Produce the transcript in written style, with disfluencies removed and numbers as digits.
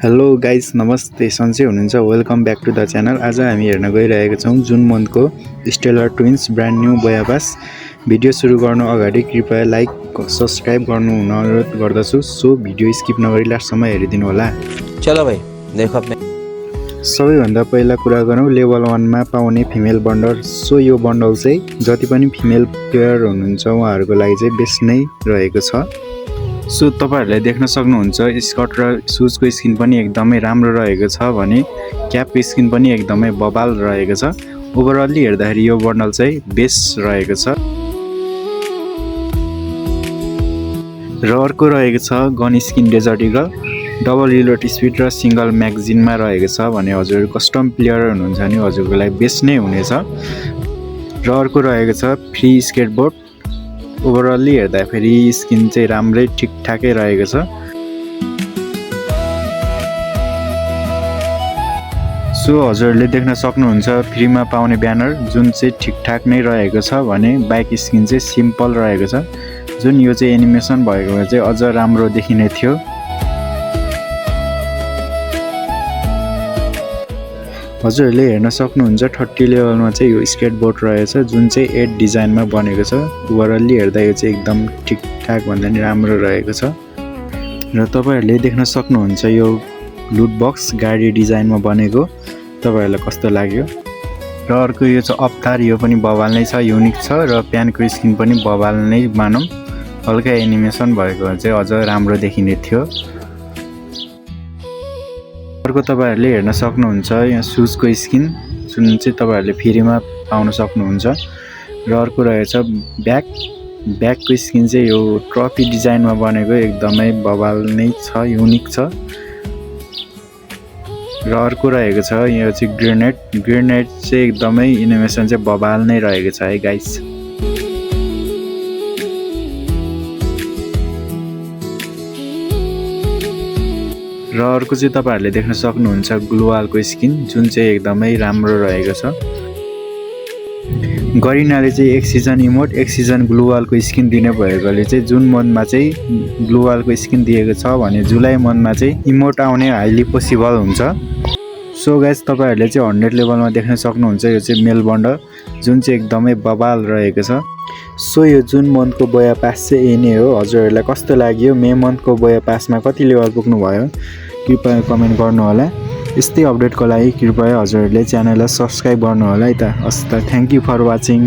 Hello guys नमस्ते सन्चै हुनुहुन्छ। Welcome back to the channel. आज हामी हेर्न गइरहेका छौँ जुन मन्थको स्टेलर ट्विन्स ब्रान्ड न्यू बयापास। भिडियो सुरु गर्नु अगाडि कृपया लाइक सब्सक्राइब गर्नु हुन अनुरोध गर्दछु। सो भिडियो स्किप नगरी लास्टसम्म हेरिदिनु होला। चलो भाई देखो अपने सबैभन्दा पहिला कुरा गरौँ लेभल 1 मा पाउने फिमेल बन्डल। सो यो बन्डल चाहिँ जति पनि फिमेल प्लेयर हुनुहुन्छ उहाँहरूको लागि चाहिँ बेस्ट नै रहेको छ। सो तपाईहरुले देख्न सक्नुहुन्छ स्कर्ट र सुजको स्किन पनि एकदमै राम्रो रहेको छ भने क्यापको स्किन पनि एकदमै बबाल रहेको छ। ओभरअली हेर्दाखेरि यो बन्डल चाहिँ बेस्ट रहेको छ। र अर्को रहेको छ gun skin desert eagle. Double reload speed र सिंगल म्यागजिनमा रहेको छ भने हजुर कस्टम प्लेयर हुनुहुन्छ भने हजुरको लागि बेस्ट नै हुनेछ। र अर्को रहेको छ फ्री स्केटबोर्ड। ओभरअली हेर्दाखेरि स्किन चाहिँ राम्रै ठिकठाकै रहेको छ। सो हजुरले देख्न सक्नुहुन्छ फ्रीमा पाउने ब्यानर जुन चाहिँ ठिकठाक नै रहेको छ भने बाइक स्किन चाहिँ सिम्पल रहेको छ। जुन यो चाहिँ एनिमेसन भएको भए चाहिँ अझ राम्रो देखिने थियो। हजुरहरूले हेर्न सक्नुहुन्छ 30 लेभलमा चाहिँ यो स्केटबोर्ड रहेछ जुन चाहिँ 8 डिजाइनमा बनेको छ। ओभरअली हेर्दा यो चाहिँ एकदम ठिकठाक भन्दा नि राम्रो रहेको छ। र तपाईहरुले देख्न सक्नुहुन्छ यो लुट बक्स गाडी डिजाइनमा बनेको। तपाईहरुलाई कस्तो लाग्यो? र अर्को यो चाहिँ अवतार, यो पनि बवाल नै छ, युनिक छ र प्यानको स्किन पनि बवाल नै मानौँ। हल्का एनिमेसन भएको चाहिँ अझ राम्रो देखिने थियो। अर्को तपाईहरुले हेर्न सक्नुहुन्छ यहाँ सुजको स्किन जुन चाहिँ तपाईहरुले फ्रीमा पाउन सक्नुहुन्छ। र अर्को रहेछ ब्याकको स्किन चाहिँ यो ट्रफी डिजाइनमा बनेको एकदमै बवाल नै छ, युनिक छ। र अर्को रहेको छ यो चाहिँ ग्रेनेड चाहिँ एकदमै एनिमेसन चाहिँ बवाल नै रहेको छ है गाइस। र अर्को चाहिँ तपाईहरुले देख्न सक्नुहुन्छ ग्लोवालको स्किन जुन चाहिँ एकदमै राम्रो रहेको छ। गरिनाले चाहिँ एक सिजन इमोट एक सिजन ग्लोवालको स्किन दिने भएकोले चाहिँ जुन मन्थमा चाहिँ ग्लोवालको स्किन दिएको छ भने जुलाई मन्थमा चाहिँ इमोट आउने हाइली पोसिबल हुन्छ। सो गाइस तपाईहरुले चाहिँ 100 लेभलमा देख्न सक्नुहुन्छ यो चाहिँ मेल बन्डल जुन चाहिँ एकदमै बवाल रहेको छ। सो यो जुन मन्थको बया पास चाहिँ यही नै हो। हजुरहरूलाई कस्तो लाग्यो? मे मन्थको बया पासमा कति लेभल पुग्नु भयो? कृपया कमेन्ट गर्नु होला। यस्तै अपडेटको लागि कृपया हजुरहरूले च्यानललाई सब्स्क्राइब गर्नु होला है त। हस् त, थ्यांक यू फर वाचिङ।